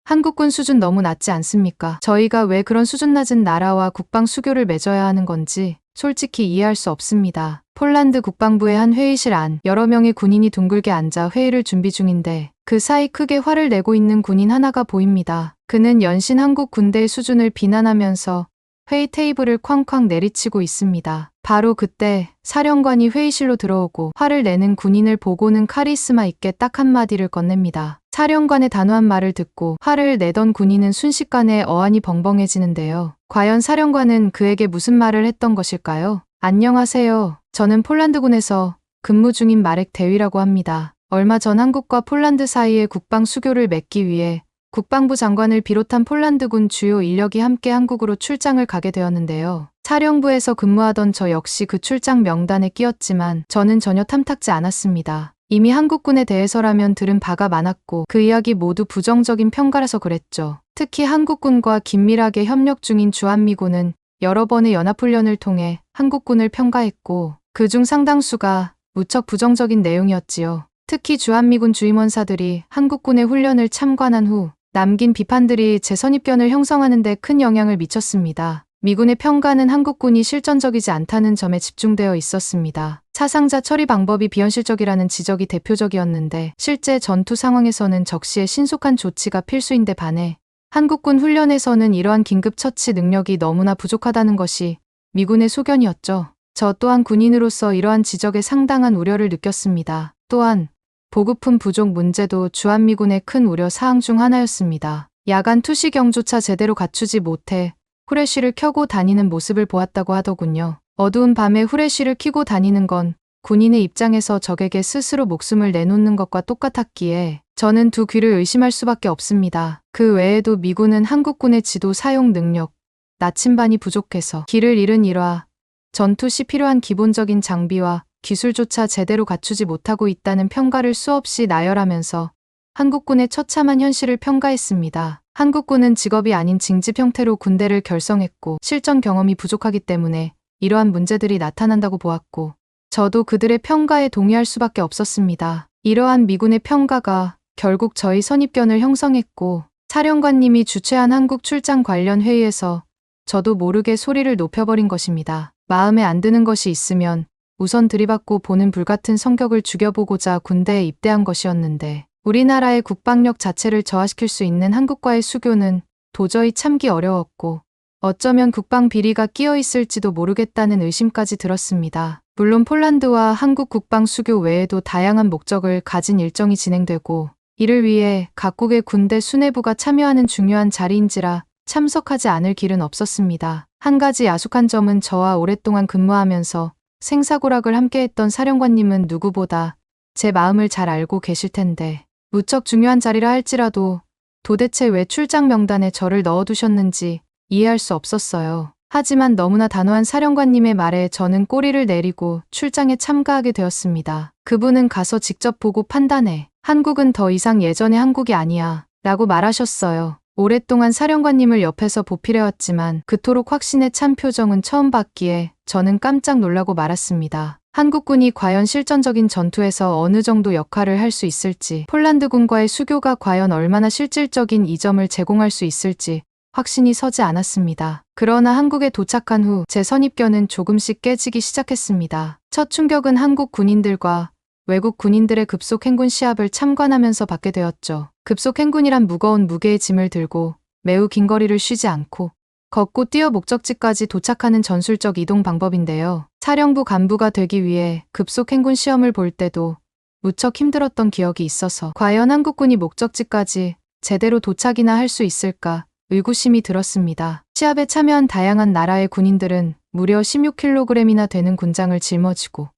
한국군 수준 너무 낮지 않습니까? 저희가 왜 그런 수준 낮은 나라와 국방 수교를 맺어야 하는 건지 솔직히 이해할 수 없습니다. 폴란드 국방부의 한 회의실 안 여러 명의 군인이 둥글게 앉아 회의를 준비 중인데 그 사이 크게 화를 내고 있는 군인 하나가 보입니다. 그는 연신 한국 군대의 수준을 비난하면서 회의 테이블을 쾅쾅 내리치고 있습니다. 바로 그때 사령관이 회의실로 들어오고 화를 내는 군인을 보고는 카리스마 있게 딱 한마디를 건넵니다. 사령관의 단호한 말을 듣고 화를 내던 군인은 순식간에 어안이 벙벙해지는데요. 과연 사령관은 그에게 무슨 말을 했던 것일까요? 안녕하세요. 저는 폴란드군에서 근무 중인 마렉 대위라고 합니다. 얼마 전 한국과 폴란드 사이에 국방 수교를 맺기 위해 국방부 장관을 비롯한 폴란드군 주요 인력이 함께 한국으로 출장을 가게 되었는데요. 사령부에서 근무하던 저 역시 그 출장 명단에 끼었지만 저는 전혀 탐탁지 않았습니다. 이미 한국군에 대해서라면 들은 바가 많았고 그 이야기 모두 부정적인 평가라서 그랬죠. 특히 한국군과 긴밀하게 협력 중인 주한미군은 여러 번의 연합훈련을 통해 한국군을 평가했고 그중 상당수가 무척 부정적인 내용이었지요. 특히 주한미군 주임원사들이 한국군의 훈련을 참관한 후 남긴 비판들이 제 선입견을 형성하는 데 큰 영향을 미쳤습니다. 미군의 평가는 한국군이 실전적이지 않다는 점에 집중되어 있었습니다. 사상자 처리 방법이 비현실적이라는 지적이 대표적이었는데 실제 전투 상황에서는 적시에 신속한 조치가 필수인데 반해 한국군 훈련에서는 이러한 긴급 처치 능력이 너무나 부족하다는 것이 미군의 소견이었죠. 저 또한 군인으로서 이러한 지적에 상당한 우려를 느꼈습니다. 또한 보급품 부족 문제도 주한미군의 큰 우려 사항 중 하나였습니다. 야간 투시경조차 제대로 갖추지 못해 후레쉬를 켜고 다니는 모습을 보았다고 하더군요. 어두운 밤에 후레쉬를 켜고 다니는 건 군인의 입장에서 적에게 스스로 목숨을 내놓는 것과 똑같았기에 저는 두 귀를 의심할 수밖에 없습니다. 그 외에도 미군은 한국군의 지도 사용 능력, 나침반이 부족해서 길을 잃은 일화, 전투 시 필요한 기본적인 장비와 기술조차 제대로 갖추지 못하고 있다는 평가를 수없이 나열하면서 한국군의 처참한 현실을 평가했습니다. 한국군은 직업이 아닌 징집 형태로 군대를 결성했고 실전 경험이 부족하기 때문에 이러한 문제들이 나타난다고 보았고 저도 그들의 평가에 동의할 수밖에 없었습니다. 이러한 미군의 평가가 결국 저희 선입견을 형성했고 사령관님이 주최한 한국 출장 관련 회의에서 저도 모르게 소리를 높여버린 것입니다. 마음에 안 드는 것이 있으면 우선 들이받고 보는 불같은 성격을 죽여보고자 군대에 입대한 것이었는데 우리나라의 국방력 자체를 저하시킬 수 있는 한국과의 수교는 도저히 참기 어려웠고 어쩌면 국방 비리가 끼어 있을지도 모르겠다는 의심까지 들었습니다. 물론 폴란드와 한국 국방 수교 외에도 다양한 목적을 가진 일정이 진행되고 이를 위해 각국의 군대 수뇌부가 참여하는 중요한 자리인지라 참석하지 않을 길은 없었습니다. 한 가지 야속한 점은 저와 오랫동안 근무하면서 생사고락을 함께했던 사령관님은 누구보다 제 마음을 잘 알고 계실 텐데 무척 중요한 자리라 할지라도 도대체 왜 출장 명단에 저를 넣어두셨는지 이해할 수 없었어요. 하지만 너무나 단호한 사령관님의 말에 저는 꼬리를 내리고 출장에 참가하게 되었습니다. 그분은 가서 직접 보고 판단해. 한국은 더 이상 예전의 한국이 아니야 라고 말하셨어요. 오랫동안 사령관님을 옆에서 보필해왔지만 그토록 확신에 찬 표정은 처음 봤기에 저는 깜짝 놀라고 말았습니다. 한국군이 과연 실전적인 전투에서 어느 정도 역할을 할 수 있을지, 폴란드군과의 수교가 과연 얼마나 실질적인 이점을 제공할 수 있을지 확신이 서지 않았습니다. 그러나 한국에 도착한 후 제 선입견은 조금씩 깨지기 시작했습니다. 첫 충격은 한국 군인들과 외국 군인들의 급속 행군 시합을 참관하면서 받게 되었죠. 급속 행군이란 무거운 무게의 짐을 들고 매우 긴 거리를 쉬지 않고 걷고 뛰어 목적지까지 도착하는 전술적 이동 방법인데요. 사령부 간부가 되기 위해 급속 행군 시험을 볼 때도 무척 힘들었던 기억이 있어서 과연 한국군이 목적지까지 제대로 도착이나 할 수 있을까 의구심이 들었습니다. 시합에 참여한 다양한 나라의 군인들은 무려 16kg이나 되는 군장을 짊어지고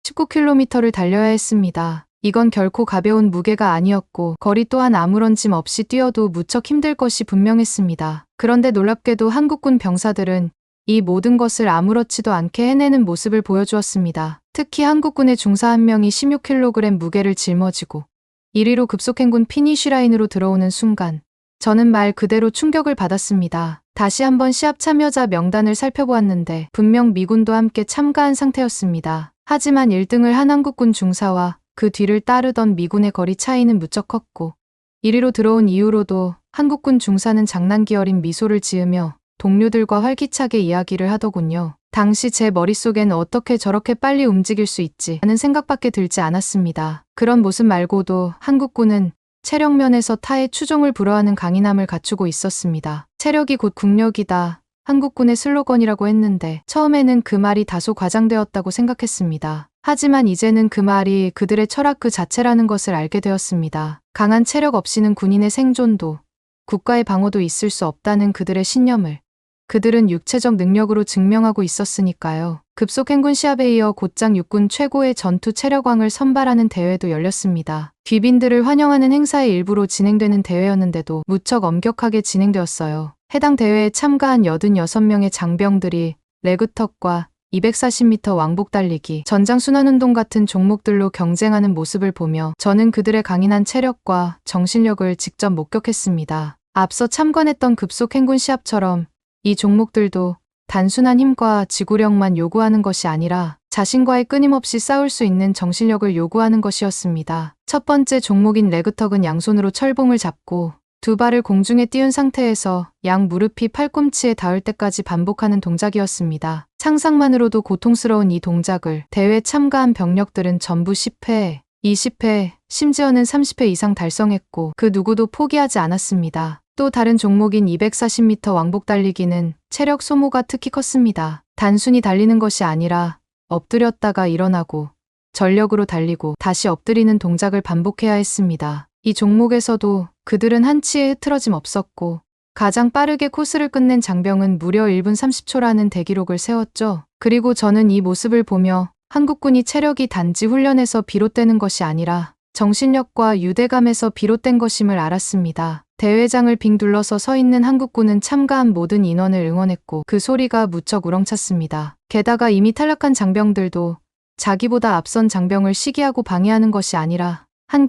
19km를 달려야 했습니다. 이건 결코 가벼운 무게가 아니었고 거리 또한 아무런 짐 없이 뛰어도 무척 힘들 것이 분명했습니다. 그런데 놀랍게도 한국군 병사들은 이 모든 것을 아무렇지도 않게 해내는 모습을 보여주었습니다. 특히 한국군의 중사 한 명이 16kg 무게를 짊어지고 1위로 급속행군 피니쉬 라인으로 들어오는 순간 저는 말 그대로 충격을 받았습니다. 다시 한번 시합 참여자 명단을 살펴보았는데 분명 미군도 함께 참가한 상태였습니다. 하지만 1등을 한 한국군 중사와 그 뒤를 따르던 미군의 거리 차이는 무척 컸고 이리로 들어온 이후로도 한국군 중사는 장난기 어린 미소를 지으며 동료들과 활기차게 이야기를 하더군요. 당시 제 머릿속엔 어떻게 저렇게 빨리 움직일 수 있지 하는 생각밖에 들지 않았습니다. 그런 모습 말고도 한국군은 체력면에서 타의 추종을 불허하는 강인함을 갖추고 있었습니다. 체력이 곧 국력이다. 한국군의 슬로건이라고 했는데 처음에는 그 말이 다소 과장되었다고 생각했습니다. 하지만 이제는 그 말이 그들의 철학 그 자체라는 것을 알게 되었습니다. 강한 체력 없이는 군인의 생존도 국가의 방어도 있을 수 없다는 그들의 신념을 그들은 육체적 능력으로 증명하고 있었으니까요. 급속 행군 시합에 이어 곧장 육군 최고의 전투 체력왕을 선발하는 대회도 열렸습니다. 귀빈들을 환영하는 행사의 일부로 진행되는 대회였는데도 무척 엄격하게 진행되었어요. 해당 대회에 참가한 86명의 장병들이 레그턱과 240m 왕복 달리기, 전장 순환운동 같은 종목들로 경쟁하는 모습을 보며 저는 그들의 강인한 체력과 정신력을 직접 목격했습니다. 앞서 참관했던 급속 행군 시합처럼 이 종목들도 단순한 힘과 지구력만 요구하는 것이 아니라 자신과의 끊임없이 싸울 수 있는 정신력을 요구하는 것이었습니다. 첫 번째 종목인 레그턱은 양손으로 철봉을 잡고 두 발을 공중에 띄운 상태에서 양 무릎이 팔꿈치에 닿을 때까지 반복하는 동작이었습니다. 상상만으로도 고통스러운 이 동작을 대회 참가한 병력들은 전부 10회, 20회, 심지어는 30회 이상 달성했고 그 누구도 포기하지 않았습니다. 또 다른 종목인 240m 왕복 달리기는 체력 소모가 특히 컸습니다. 단순히 달리는 것이 아니라 엎드렸다가 일어나고 전력으로 달리고 다시 엎드리는 동작을 반복해야 했습니다. 이 종목에서도 그들은 한치의 흐트러짐 없었고 가장 빠르게 코스를 끝낸 장병은 무려 1분 30초라는 대기록을 세웠죠. 그리고 저는 이 모습을 보며 한국군이 체력이 단지 훈련에서 비롯되는 것이 아니라 정신력과 유대감에서 비롯된 것임을 알았습니다. 대회장을 빙 둘러서 서 있는 한국군은 참가한 모든 인원을 응원했고 그 소리가 무척 우렁찼습니다. 게다가 이미 탈락한 장병들도 자기보다 앞선 장병을 시기하고 방해하는 것이 아니라 한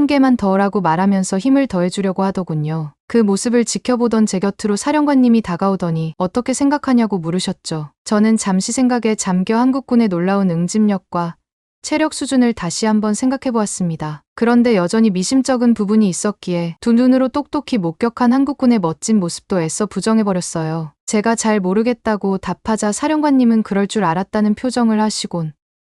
개만 더라고 말하면서 힘을 더해주려고 하더군요. 그 모습을 지켜보던 제 곁으로 사령관님이 다가오더니 어떻게 생각하냐고 물으셨죠. 저는 잠시 생각에 잠겨 한국군의 놀라운 응집력과 체력 수준을 다시 한번 생각해보았습니다. 그런데 여전히 미심쩍은 부분이 있었기에 두 눈으로 똑똑히 목격한 한국군의 멋진 모습도 애써 부정해버렸어요. 제가 잘 모르겠다고 답하자 사령관님은 그럴 줄 알았다는 표정을 하시곤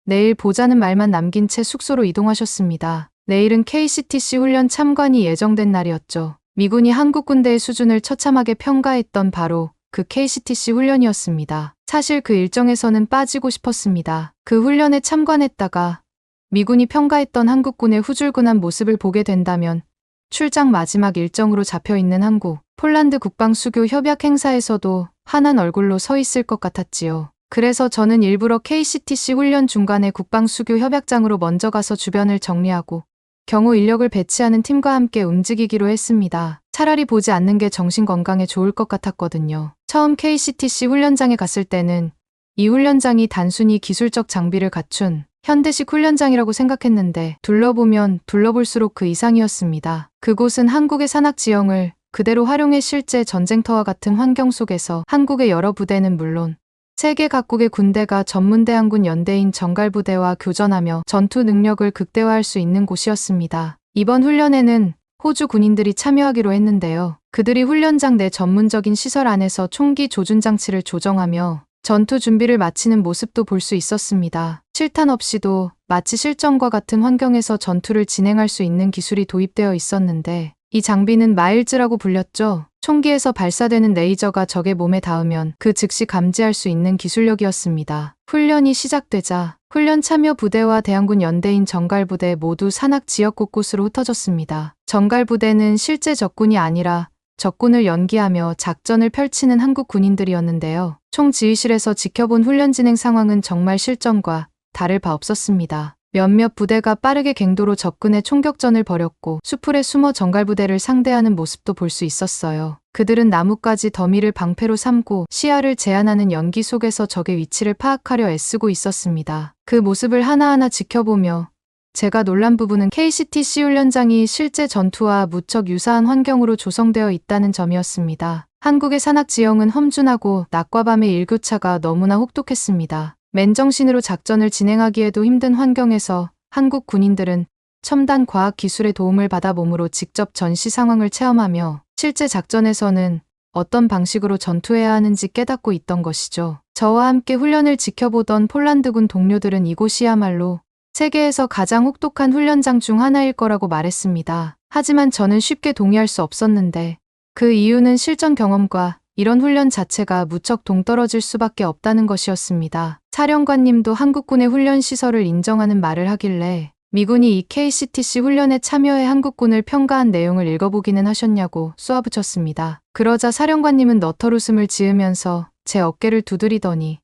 내일 보자는 말만 남긴 채 숙소로 이동하셨습니다. 내일은 KCTC 훈련 참관이 예정된 날이었죠. 미군이 한국 군대의 수준을 처참하게 평가했던 바로 그 KCTC 훈련이었습니다. 사실 그 일정에서는 빠지고 싶었습니다. 그 훈련에 참관했다가 미군이 평가했던 한국군의 후줄근한 모습을 보게 된다면 출장 마지막 일정으로 잡혀있는 한국, 폴란드 국방수교 협약 행사에서도 환한 얼굴로 서 있을 것 같았지요. 그래서 저는 일부러 KCTC 훈련 중간에 국방수교 협약장으로 먼저 가서 주변을 정리하고 경호 인력을 배치하는 팀과 함께 움직이기로 했습니다. 차라리 보지 않는 게 정신 건강에 좋을 것 같았거든요. 처음 KCTC 훈련장에 갔을 때는 이 훈련장이 단순히 기술적 장비를 갖춘 현대식 훈련장이라고 생각했는데 둘러보면 둘러볼수록 그 이상이었습니다. 그곳은 한국의 산악 지형을 그대로 활용해 실제 전쟁터와 같은 환경 속에서 한국의 여러 부대는 물론 세계 각국의 군대가 전문대항군 연대인 정갈부대와 교전하며 전투 능력을 극대화할 수 있는 곳이었습니다. 이번 훈련에는 호주 군인들이 참여하기로 했는데요. 그들이 훈련장 내 전문적인 시설 안에서 총기 조준 장치를 조정하며 전투 준비를 마치는 모습도 볼 수 있었습니다. 실탄 없이도 마치 실전과 같은 환경에서 전투를 진행할 수 있는 기술이 도입되어 있었는데 이 장비는 마일즈라고 불렸죠. 총기에서 발사되는 레이저가 적의 몸에 닿으면 그 즉시 감지할 수 있는 기술력이었습니다. 훈련이 시작되자 훈련 참여 부대와 대항군 연대인 정갈부대 모두 산악 지역 곳곳으로 흩어졌습니다. 정갈부대는 실제 적군이 아니라 적군을 연기하며 작전을 펼치는 한국 군인들이었는데요. 총지휘실에서 지켜본 훈련 진행 상황은 정말 실전과 다를 바 없었습니다. 몇몇 부대가 빠르게 갱도로 접근해 총격전을 벌였고 수풀에 숨어 정갈부대를 상대하는 모습도 볼 수 있었어요. 그들은 나뭇가지 더미를 방패로 삼고 시야를 제한하는 연기 속에서 적의 위치를 파악하려 애쓰고 있었습니다. 그 모습을 하나하나 지켜보며 제가 놀란 부분은 KCTC 훈련장이 실제 전투와 무척 유사한 환경으로 조성되어 있다는 점이었습니다. 한국의 산악 지형은 험준하고 낮과 밤의 일교차가 너무나 혹독했습니다. 맨정신으로 작전을 진행하기에도 힘든 환경에서 한국 군인들은 첨단 과학 기술의 도움을 받아 몸으로 직접 전시 상황을 체험하며 실제 작전에서는 어떤 방식으로 전투해야 하는지 깨닫고 있던 것이죠. 저와 함께 훈련을 지켜보던 폴란드군 동료들은 이곳이야말로 세계에서 가장 혹독한 훈련장 중 하나일 거라고 말했습니다. 하지만 저는 쉽게 동의할 수 없었는데 그 이유는 실전 경험과 이런 훈련 자체가 무척 동떨어질 수밖에 없다는 것이었습니다. 사령관님도 한국군의 훈련 시설을 인정하는 말을 하길래 미군이 이 KCTC 훈련에 참여해 한국군을 평가한 내용을 읽어보기는 하셨냐고 쏘아붙였습니다. 그러자 사령관님은 너털웃음을 지으면서 제 어깨를 두드리더니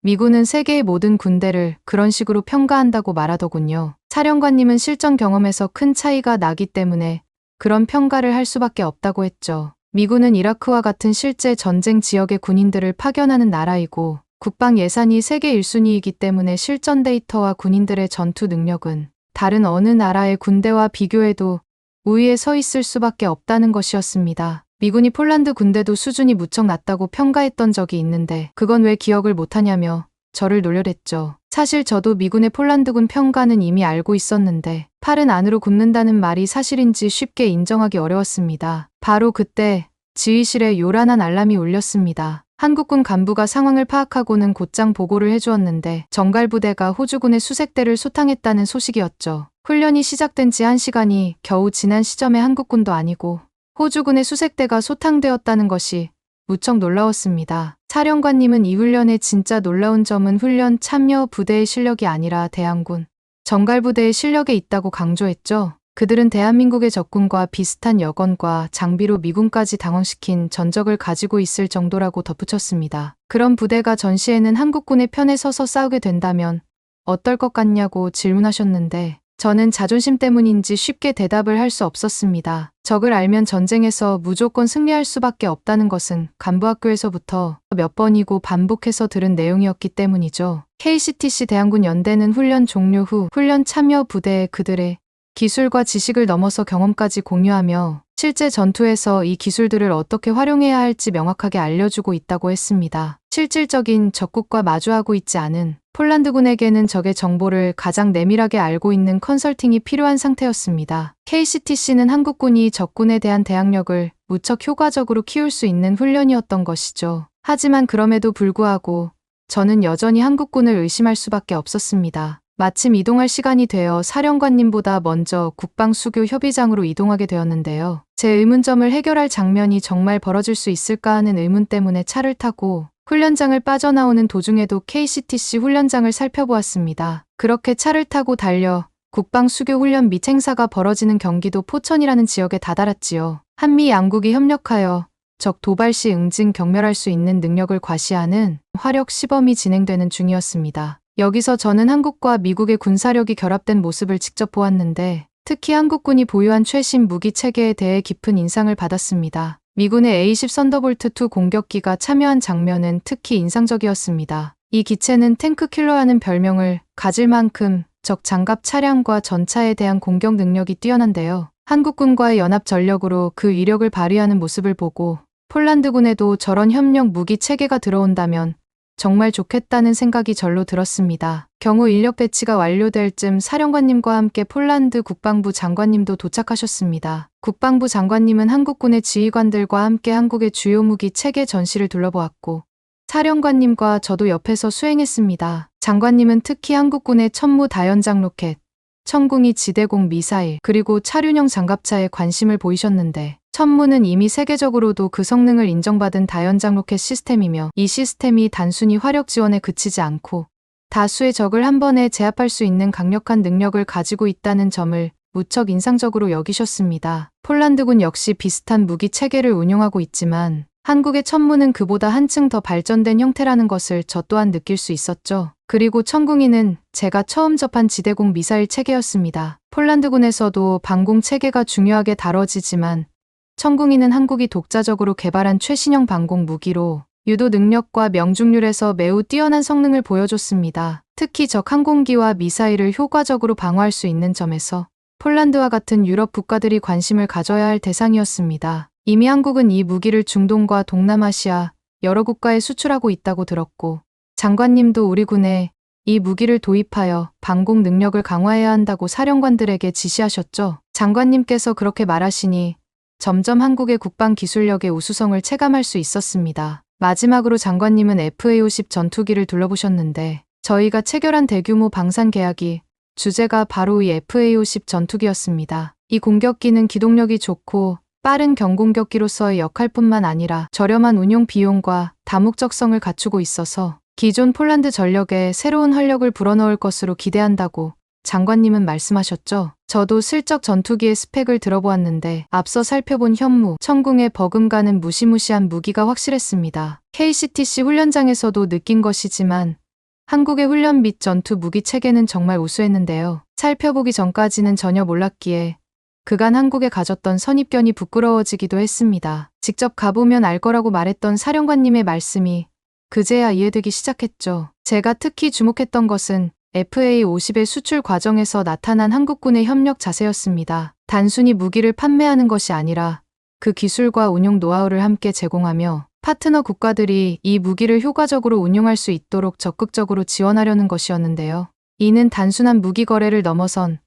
미군은 세계의 모든 군대를 그런 식으로 평가한다고 말하더군요. 사령관님은 실전 경험에서 큰 차이가 나기 때문에 그런 평가를 할 수밖에 없다고 했죠. 미군은 이라크와 같은 실제 전쟁 지역의 군인들을 파견하는 나라이고 국방 예산이 세계 1순위이기 때문에 실전 데이터와 군인들의 전투 능력은 다른 어느 나라의 군대와 비교해도 우위에 서 있을 수밖에 없다는 것이었습니다. 미군이 폴란드 군대도 수준이 무척 낮다고 평가했던 적이 있는데 그건 왜 기억을 못하냐며 저를 놀려댔죠. 사실 저도 미군의 폴란드군 평가는 이미 알고 있었는데 팔은 안으로 굽는다는 말이 사실인지 쉽게 인정하기 어려웠습니다. 바로 그때 지휘실에 요란한 알람이 울렸습니다. 한국군 간부가 상황을 파악하고는 곧장 보고를 해주었는데 정갈부대가 호주군의 수색대를 소탕했다는 소식이었죠. 훈련이 시작된 지 1시간이 겨우 지난 시점에 한국군도 아니고 호주군의 수색대가 소탕되었다는 것이 무척 놀라웠습니다. 사령관님은 이 훈련의 진짜 놀라운 점은 훈련 참여 부대의 실력이 아니라 대한군 정갈부대의 실력에 있다고 강조했죠. 그들은 대한민국의 적군과 비슷한 여건과 장비로 미군까지 당황시킨 전적을 가지고 있을 정도라고 덧붙였습니다. 그런 부대가 전시에는 한국군의 편에 서서 싸우게 된다면 어떨 것 같냐고 질문하셨는데 저는 자존심 때문인지 쉽게 대답을 할 수 없었습니다. 적을 알면 전쟁에서 무조건 승리할 수밖에 없다는 것은 간부학교에서부터 몇 번이고 반복해서 들은 내용이었기 때문이죠. KCTC 대한군 연대는 훈련 종료 후 훈련 참여 부대에 그들의 기술과 지식을 넘어서 경험까지 공유하며 실제 전투에서 이 기술들을 어떻게 활용해야 할지 명확하게 알려주고 있다고 했습니다. 실질적인 적국과 마주하고 있지 않은 폴란드군에게는 적의 정보를 가장 내밀하게 알고 있는 컨설팅이 필요한 상태였습니다. KCTC는 한국군이 적군에 대한 대항력을 무척 효과적으로 키울 수 있는 훈련이었던 것이죠. 하지만 그럼에도 불구하고 저는 여전히 한국군을 의심할 수밖에 없었습니다. 마침 이동할 시간이 되어 사령관님보다 먼저 국방수교 협의장으로 이동하게 되었는데요. 제 의문점을 해결할 장면이 정말 벌어질 수 있을까 하는 의문 때문에 차를 타고 훈련장을 빠져나오는 도중에도 KCTC 훈련장을 살펴보았습니다. 그렇게 차를 타고 달려 국방수교 훈련 및 행사가 벌어지는 경기도 포천이라는 지역에 다다랐지요. 한미 양국이 협력하여 적 도발 시 응징 경멸할 수 있는 능력을 과시하는 화력 시범이 진행되는 중이었습니다. 여기서 저는 한국과 미국의 군사력이 결합된 모습을 직접 보았는데 특히 한국군이 보유한 최신 무기 체계에 대해 깊은 인상을 받았습니다. 미군의 A-10 썬더볼트2 공격기가 참여한 장면은 특히 인상적이었습니다. 이 기체는 탱크킬러라는 별명을 가질 만큼 적 장갑 차량과 전차에 대한 공격 능력이 뛰어난데요. 한국군과의 연합 전력으로 그 위력을 발휘하는 모습을 보고 폴란드군에도 저런 협력 무기 체계가 들어온다면 정말 좋겠다는 생각이 절로 들었습니다. 경호 인력 배치가 완료될 즈음 사령관님과 함께 폴란드 국방부 장관님도 도착하셨습니다. 국방부 장관님은 한국군의 지휘관들과 함께 한국의 주요 무기 체계 전시를 둘러보았고 사령관님과 저도 옆에서 수행했습니다. 장관님은 특히 한국군의 천무 다연장 로켓, 천궁이 지대공 미사일, 그리고 차륜형 장갑차에 관심을 보이셨는데 천무는 이미 세계적으로도 그 성능을 인정받은 다연장 로켓 시스템이며 이 시스템이 단순히 화력 지원에 그치지 않고 다수의 적을 한 번에 제압할 수 있는 강력한 능력을 가지고 있다는 점을 무척 인상적으로 여기셨습니다. 폴란드군 역시 비슷한 무기 체계를 운용하고 있지만 한국의 천무는 그보다 한층 더 발전된 형태라는 것을 저 또한 느낄 수 있었죠. 그리고 천궁이는 제가 처음 접한 지대공 미사일 체계였습니다. 폴란드군에서도 방공 체계가 중요하게 다뤄지지만 천궁이는 한국이 독자적으로 개발한 최신형 방공 무기로 유도 능력과 명중률에서 매우 뛰어난 성능을 보여줬습니다. 특히 적 항공기와 미사일을 효과적으로 방어할 수 있는 점에서 폴란드와 같은 유럽 국가들이 관심을 가져야 할 대상이었습니다. 이미 한국은 이 무기를 중동과 동남아시아 여러 국가에 수출하고 있다고 들었고 장관님도 우리 군에 이 무기를 도입하여 방공 능력을 강화해야 한다고 사령관들에게 지시하셨죠. 장관님께서 그렇게 말하시니 점점 한국의 국방 기술력의 우수성을 체감할 수 있었습니다. 마지막으로 장관님은 FA-50 전투기를 둘러보셨는데 저희가 체결한 대규모 방산 계약이 주제가 바로 이 FA-50 전투기였습니다. 이 공격기는 기동력이 좋고 빠른 경공격기로서의 역할뿐만 아니라 저렴한 운용 비용과 다목적성을 갖추고 있어서 기존 폴란드 전력에 새로운 활력을 불어넣을 것으로 기대한다고 장관님은 말씀하셨죠. 저도 슬쩍 전투기의 스펙을 들어보았는데 앞서 살펴본 현무, 천궁에 버금가는 무시무시한 무기가 확실했습니다. KCTC 훈련장에서도 느낀 것이지만 한국의 훈련 및 전투 무기 체계는 정말 우수했는데요. 살펴보기 전까지는 전혀 몰랐기에 그간 한국에 가졌던 선입견이 부끄러워지기도 했습니다. 직접 가보면 알 거라고 말했던 사령관님의 말씀이 그제야 이해되기 시작했죠. 제가 특히 주목했던 것은 FA-50의 수출 과정에서 나타난 한국군의 협력 자세였습니다. 단순히 무기를 판매하는 것이 아니라 그 기술과 운용 노하우를 함께 제공하며 파트너 국가들이 이 무기를 효과적으로 운용할 수 있도록 적극적으로 지원하려는 것이었는데요. 이는 단순한 무기 거래를 넘어선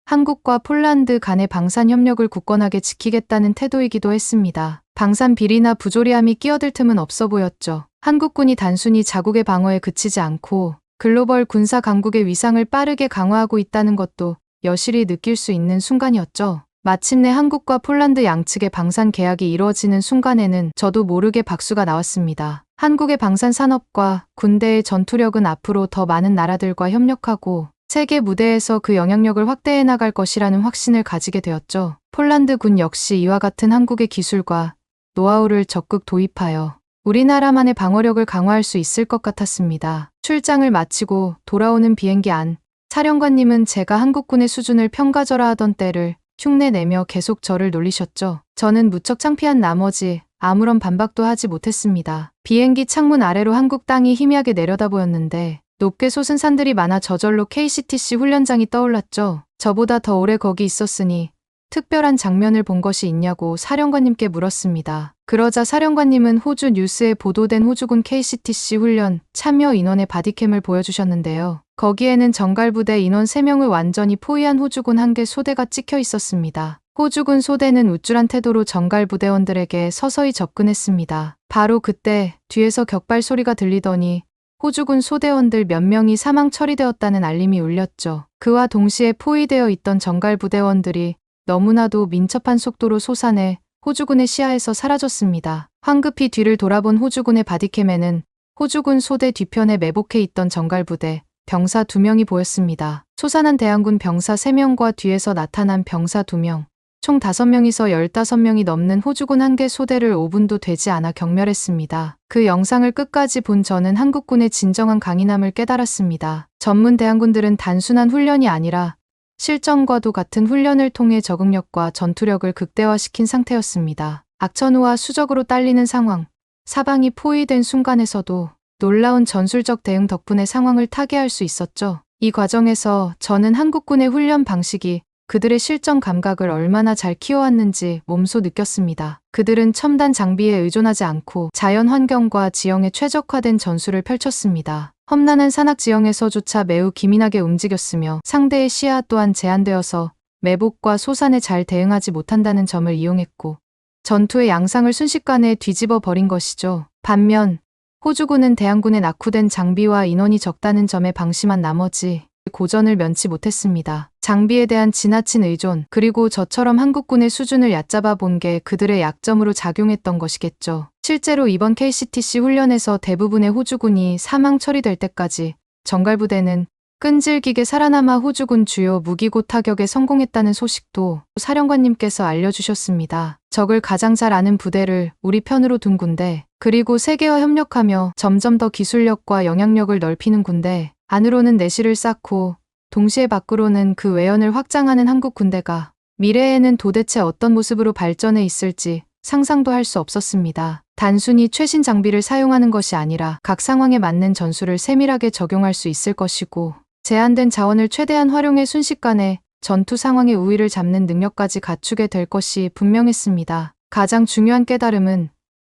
한국과 폴란드 간의 방산 협력을 굳건하게 지키겠다는 태도이기도 했습니다. 방산 비리나 부조리함이 끼어들 틈은 없어 보였죠. 한국군이 단순히 자국의 방어에 그치지 않고 글로벌 군사 강국의 위상을 빠르게 강화하고 있다는 것도 여실히 느낄 수 있는 순간이었죠. 마침내 한국과 폴란드 양측의 방산 계약이 이루어지는 순간에는 저도 모르게 박수가 나왔습니다. 한국의 방산 산업과 군대의 전투력은 앞으로 더 많은 나라들과 협력하고 세계 무대에서 그 영향력을 확대해 나갈 것이라는 확신을 가지게 되었죠. 폴란드 군 역시 이와 같은 한국의 기술과 노하우를 적극 도입하여 우리나라만의 방어력을 강화할 수 있을 것 같았습니다. 출장을 마치고 돌아오는 비행기 안, 사령관님은 제가 한국군의 수준을 평가절하하던 때를 흉내내며 계속 저를 놀리셨죠. 저는 무척 창피한 나머지 아무런 반박도 하지 못했습니다. 비행기 창문 아래로 한국 땅이 희미하게 내려다보였는데 높게 솟은 산들이 많아 저절로 KCTC 훈련장이 떠올랐죠. 저보다 더 오래 거기 있었으니 특별한 장면을 본 것이 있냐고 사령관님께 물었습니다. 그러자 사령관님은 호주 뉴스에 보도된 호주군 KCTC 훈련 참여 인원의 바디캠을 보여주셨는데요. 거기에는 정갈부대 인원 3명을 완전히 포위한 호주군 한 개 소대가 찍혀 있었습니다. 호주군 소대는 우쭐한 태도로 정갈부대원들에게 서서히 접근했습니다. 바로 그때 뒤에서 격발 소리가 들리더니 호주군 소대원들 몇 명이 사망 처리되었다는 알림이 울렸죠. 그와 동시에 포위되어 있던 정갈부대원들이 너무나도 민첩한 속도로 솟아내 호주군의 시야에서 사라졌습니다. 황급히 뒤를 돌아본 호주군의 바디캠에는 호주군 소대 뒤편에 매복해 있던 정갈부대 병사 2명이 보였습니다. 솟아난 대항군 병사 3명과 뒤에서 나타난 병사 2명, 총 5명이서 15명이 넘는 호주군 한 개 소대를 5분도 되지 않아 경멸했습니다. 그 영상을 끝까지 본 저는 한국군의 진정한 강인함을 깨달았습니다. 전문 대항군들은 단순한 훈련이 아니라 실전과도 같은 훈련을 통해 적응력과 전투력을 극대화시킨 상태였습니다. 악천후와 수적으로 딸리는 상황, 사방이 포위된 순간에서도 놀라운 전술적 대응 덕분에 상황을 타개할 수 있었죠. 이 과정에서 저는 한국군의 훈련 방식이 그들의 실전 감각을 얼마나 잘 키워왔는지 몸소 느꼈습니다. 그들은 첨단 장비에 의존하지 않고 자연 환경과 지형에 최적화된 전술을 펼쳤습니다. 험난한 산악 지형에서조차 매우 기민하게 움직였으며 상대의 시야 또한 제한되어서 매복과 소산에 잘 대응하지 못한다는 점을 이용했고 전투의 양상을 순식간에 뒤집어 버린 것이죠. 반면 호주군은 대항군의 낙후된 장비와 인원이 적다는 점에 방심한 나머지 고전을 면치 못했습니다. 장비에 대한 지나친 의존, 그리고 저처럼 한국군의 수준을 얕잡아 본 게 그들의 약점으로 작용했던 것이겠죠. 실제로 이번 KCTC 훈련에서 대부분의 호주군이 사망 처리될 때까지 정갈부대는 끈질기게 살아남아 호주군 주요 무기고 타격에 성공했다는 소식도 사령관님께서 알려주셨습니다. 적을 가장 잘 아는 부대를 우리 편으로 둔 군대, 그리고 세계와 협력하며 점점 더 기술력과 영향력을 넓히는 군대, 안으로는 내실을 쌓고 동시에 밖으로는 그 외연을 확장하는 한국 군대가 미래에는 도대체 어떤 모습으로 발전해 있을지 상상도 할 수 없었습니다. 단순히 최신 장비를 사용하는 것이 아니라 각 상황에 맞는 전술을 세밀하게 적용할 수 있을 것이고 제한된 자원을 최대한 활용해 순식간에 전투 상황의 우위를 잡는 능력까지 갖추게 될 것이 분명했습니다. 가장 중요한 깨달음은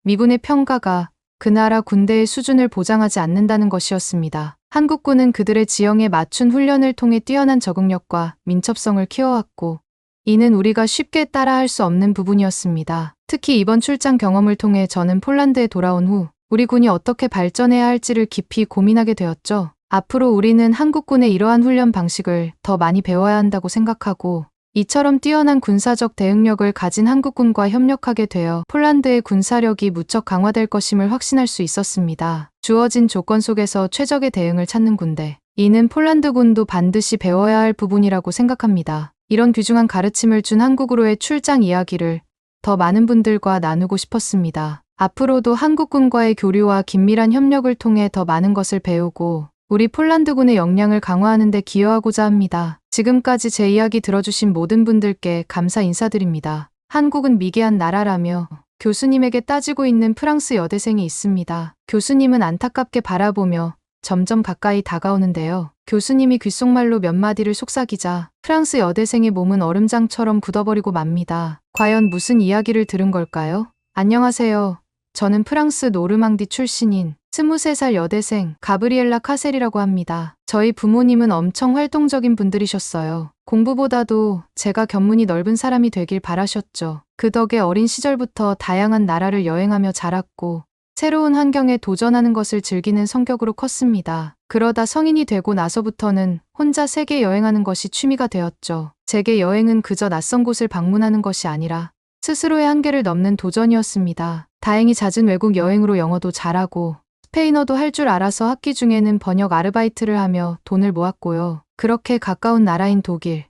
미군의 평가가 그 나라 군대의 수준을 보장하지 않는다는 것이었습니다. 한국군은 그들의 지형에 맞춘 훈련을 통해 뛰어난 적응력과 민첩성을 키워왔고, 이는 우리가 쉽게 따라할 수 없는 부분이었습니다. 특히 이번 출장 경험을 통해 저는 폴란드에 돌아온 후 우리 군이 어떻게 발전해야 할지를 깊이 고민하게 되었죠. 앞으로 우리는 한국군의 이러한 훈련 방식을 더 많이 배워야 한다고 생각하고, 이처럼 뛰어난 군사적 대응력을 가진 한국군과 협력하게 되어 폴란드의 군사력이 무척 강화될 것임을 확신할 수 있었습니다. 주어진 조건 속에서 최적의 대응을 찾는 군대. 이는 폴란드군도 반드시 배워야 할 부분이라고 생각합니다. 이런 귀중한 가르침을 준 한국으로의 출장 이야기를 더 많은 분들과 나누고 싶었습니다. 앞으로도 한국군과의 교류와 긴밀한 협력을 통해 더 많은 것을 배우고 우리 폴란드군의 역량을 강화하는 데 기여하고자 합니다. 지금까지 제 이야기 들어주신 모든 분들께 감사 인사드립니다. 한국은 미개한 나라라며 교수님에게 따지고 있는 프랑스 여대생이 있습니다. 교수님은 안타깝게 바라보며 점점 가까이 다가오는데요. 교수님이 귓속말로 몇 마디를 속삭이자 프랑스 여대생의 몸은 얼음장처럼 굳어버리고 맙니다. 과연 무슨 이야기를 들은 걸까요? 안녕하세요. 저는 프랑스 노르망디 출신인 23살 여대생 가브리엘라 카셀이라고 합니다. 저희 부모님은 엄청 활동적인 분들이셨어요. 공부보다도 제가 견문이 넓은 사람이 되길 바라셨죠. 그 덕에 어린 시절부터 다양한 나라를 여행하며 자랐고 새로운 환경에 도전하는 것을 즐기는 성격으로 컸습니다. 그러다 성인이 되고 나서부터는 혼자 세계 여행하는 것이 취미가 되었죠. 제게 여행은 그저 낯선 곳을 방문하는 것이 아니라 스스로의 한계를 넘는 도전이었습니다. 다행히 잦은 외국 여행으로 영어도 잘하고 스페인어도 할 줄 알아서 학기 중에는 번역 아르바이트를 하며 돈을 모았고요. 그렇게 가까운 나라인 독일,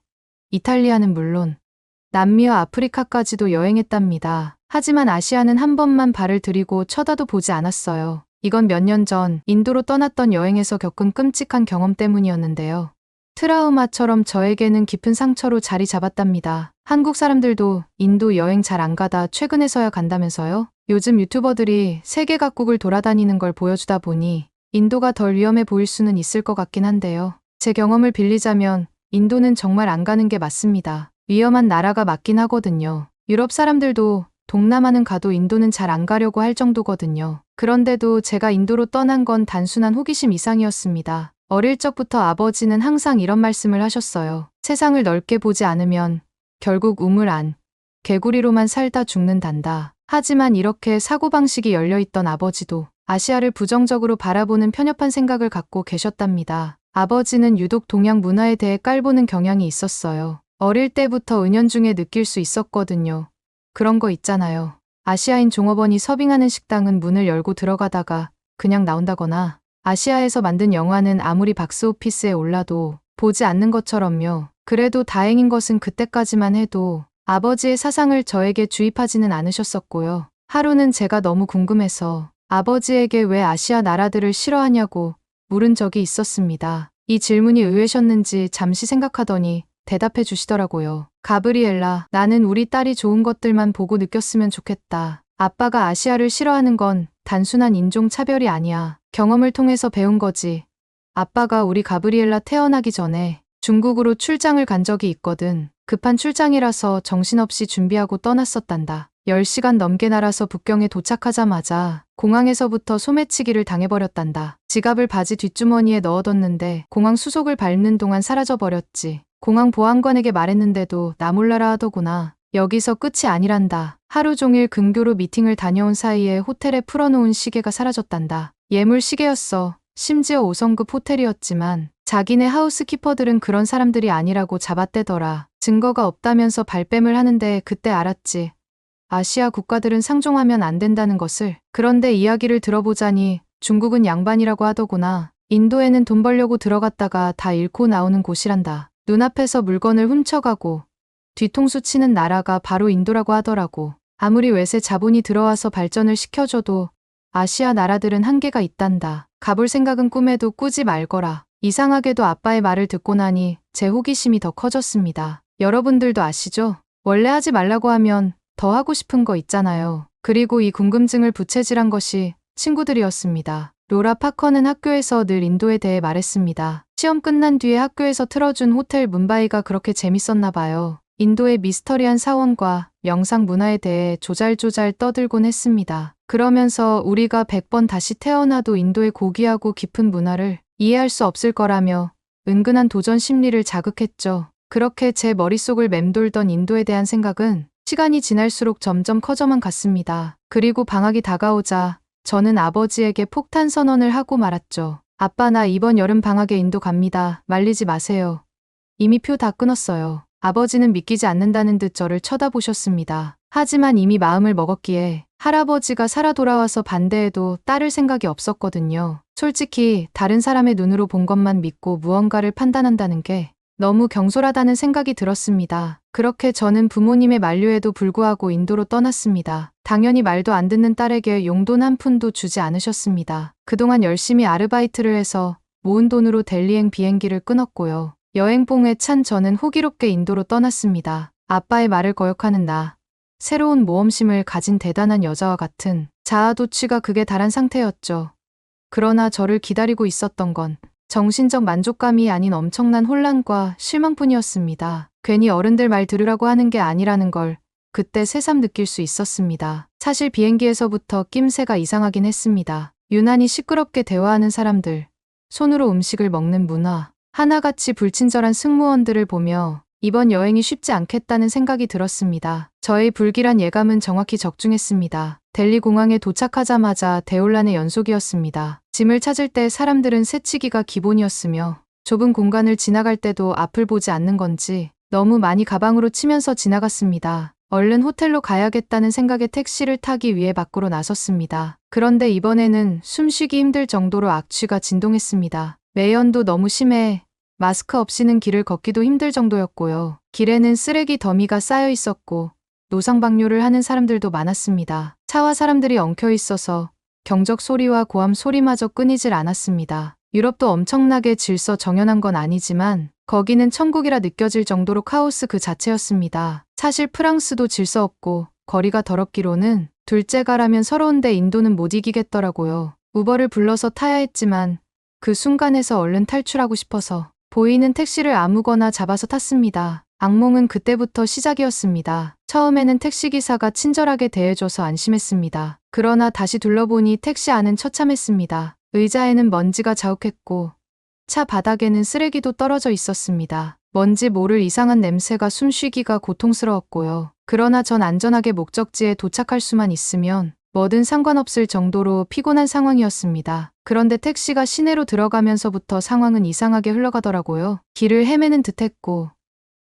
이탈리아는 물론 남미와 아프리카까지도 여행했답니다. 하지만 아시아는 한 번만 발을 들이고 쳐다도 보지 않았어요. 이건 몇 년 전 인도로 떠났던 여행에서 겪은 끔찍한 경험 때문이었는데요. 트라우마처럼 저에게는 깊은 상처로 자리 잡았답니다. 한국 사람들도 인도 여행 잘 안 가다 최근에서야 간다면서요? 요즘 유튜버들이 세계 각국을 돌아다니는 걸 보여주다 보니 인도가 덜 위험해 보일 수는 있을 것 같긴 한데요. 제 경험을 빌리자면 인도는 정말 안 가는 게 맞습니다. 위험한 나라가 맞긴 하거든요. 유럽 사람들도 동남아는 가도 인도는 잘 안 가려고 할 정도거든요. 그런데도 제가 인도로 떠난 건 단순한 호기심 이상이었습니다. 어릴 적부터 아버지는 항상 이런 말씀을 하셨어요. 세상을 넓게 보지 않으면 결국 우물 안, 개구리로만 살다 죽는단다. 하지만 이렇게 사고방식이 열려있던 아버지도 아시아를 부정적으로 바라보는 편협한 생각을 갖고 계셨답니다. 아버지는 유독 동양 문화에 대해 깔보는 경향이 있었어요. 어릴 때부터 은연중에 느낄 수 있었거든요. 그런 거 있잖아요. 아시아인 종업원이 서빙하는 식당은 문을 열고 들어가다가 그냥 나온다거나 아시아에서 만든 영화는 아무리 박스오피스에 올라도 보지 않는 것처럼요. 그래도 다행인 것은 그때까지만 해도 아버지의 사상을 저에게 주입하지는 않으셨었고요. 하루는 제가 너무 궁금해서 아버지에게 왜 아시아 나라들을 싫어하냐고 물은 적이 있었습니다. 이 질문이 의외셨는지 잠시 생각하더니 대답해 주시더라고요. 가브리엘라, 나는 우리 딸이 좋은 것들만 보고 느꼈으면 좋겠다. 아빠가 아시아를 싫어하는 건 단순한 인종 차별이 아니야. 경험을 통해서 배운 거지. 아빠가 우리 가브리엘라 태어나기 전에 중국으로 출장을 간 적이 있거든. 급한 출장이라서 정신없이 준비하고 떠났었단다. 10시간 넘게 날아서 북경에 도착하자마자 공항에서부터 소매치기를 당해버렸단다. 지갑을 바지 뒷주머니에 넣어뒀는데 공항 수속을 밟는 동안 사라져버렸지. 공항 보안관에게 말했는데도 나 몰라라 하더구나. 여기서 끝이 아니란다. 하루 종일 근교로 미팅을 다녀온 사이에 호텔에 풀어놓은 시계가 사라졌단다. 예물 시계였어. 심지어 5성급 호텔이었지만 자기네 하우스키퍼들은 그런 사람들이 아니라고 잡아떼더라. 증거가 없다면서 발뺌을 하는데 그때 알았지. 아시아 국가들은 상종하면 안 된다는 것을. 그런데 이야기를 들어보자니 중국은 양반이라고 하더구나. 인도에는 돈 벌려고 들어갔다가 다 잃고 나오는 곳이란다. 눈앞에서 물건을 훔쳐가고 뒤통수 치는 나라가 바로 인도라고 하더라고. 아무리 외세 자본이 들어와서 발전을 시켜줘도 아시아 나라들은 한계가 있단다. 가볼 생각은 꿈에도 꾸지 말거라. 이상하게도 아빠의 말을 듣고 나니 제 호기심이 더 커졌습니다. 여러분들도 아시죠? 원래 하지 말라고 하면 더 하고 싶은 거 있잖아요. 그리고 이 궁금증을 부채질한 것이 친구들이었습니다. 로라 파커는 학교에서 늘 인도에 대해 말했습니다. 시험 끝난 뒤에 학교에서 틀어준 호텔 뭄바이가 그렇게 재밌었나 봐요. 인도의 미스터리한 사원과 명상 문화에 대해 조잘조잘 떠들곤 했습니다. 그러면서 우리가 100번 다시 태어나도 인도의 고귀하고 깊은 문화를 이해할 수 없을 거라며 은근한 도전 심리를 자극했죠. 그렇게 제 머릿속을 맴돌던 인도에 대한 생각은 시간이 지날수록 점점 커져만 갔습니다. 그리고 방학이 다가오자 저는 아버지에게 폭탄 선언을 하고 말았죠. 아빠, 나 이번 여름 방학에 인도 갑니다. 말리지 마세요. 이미 표 다 끊었어요. 아버지는 믿기지 않는다는 듯 저를 쳐다보셨습니다. 하지만 이미 마음을 먹었기에 할아버지가 살아 돌아와서 반대해도 따를 생각이 없었거든요. 솔직히 다른 사람의 눈으로 본 것만 믿고 무언가를 판단한다는 게 너무 경솔하다는 생각이 들었습니다. 그렇게 저는 부모님의 만류에도 불구하고 인도로 떠났습니다. 당연히 말도 안 듣는 딸에게 용돈 한 푼도 주지 않으셨습니다. 그동안 열심히 아르바이트를 해서 모은 돈으로 델리행 비행기를 끊었고요. 여행봉에 찬 저는 호기롭게 인도로 떠났습니다. 아빠의 말을 거역하는 나, 새로운 모험심을 가진 대단한 여자와 같은 자아도취가 극에 달한 상태였죠. 그러나 저를 기다리고 있었던 건 정신적 만족감이 아닌 엄청난 혼란과 실망뿐이었습니다. 괜히 어른들 말 들으라고 하는 게 아니라는 걸 그때 새삼 느낄 수 있었습니다. 사실 비행기에서부터 낌새가 이상하긴 했습니다. 유난히 시끄럽게 대화하는 사람들, 손으로 음식을 먹는 문화, 하나같이 불친절한 승무원들을 보며 이번 여행이 쉽지 않겠다는 생각이 들었습니다. 저의 불길한 예감은 정확히 적중했습니다. 델리 공항에 도착하자마자 대혼란의 연속이었습니다. 짐을 찾을 때 사람들은 새치기가 기본이었으며 좁은 공간을 지나갈 때도 앞을 보지 않는 건지 너무 많이 가방으로 치면서 지나갔습니다. 얼른 호텔로 가야겠다는 생각에 택시를 타기 위해 밖으로 나섰습니다. 그런데 이번에는 숨쉬기 힘들 정도로 악취가 진동했습니다. 매연도 너무 심해 마스크 없이는 길을 걷기도 힘들 정도였고요. 길에는 쓰레기 더미가 쌓여 있었고 노상방뇨를 하는 사람들도 많았습니다. 차와 사람들이 엉켜 있어서 경적 소리와 고함 소리마저 끊이질 않았습니다. 유럽도 엄청나게 질서 정연한 건 아니지만 거기는 천국이라 느껴질 정도로 카오스 그 자체였습니다. 사실 프랑스도 질서 없고 거리가 더럽기로는 둘째가라면 서러운데 인도는 못 이기겠더라고요. 우버를 불러서 타야 했지만 그 순간에서 얼른 탈출하고 싶어서 보이는 택시를 아무거나 잡아서 탔습니다. 악몽은 그때부터 시작이었습니다. 처음에는 택시기사가 친절하게 대해줘서 안심했습니다. 그러나 다시 둘러보니 택시 안은 처참했습니다. 의자에는 먼지가 자욱했고 차 바닥에는 쓰레기도 떨어져 있었습니다. 뭔지 모를 이상한 냄새가 숨쉬기가 고통스러웠고요. 그러나 전 안전하게 목적지에 도착할 수만 있으면 뭐든 상관없을 정도로 피곤한 상황이었습니다. 그런데 택시가 시내로 들어가면서부터 상황은 이상하게 흘러가더라고요. 길을 헤매는 듯했고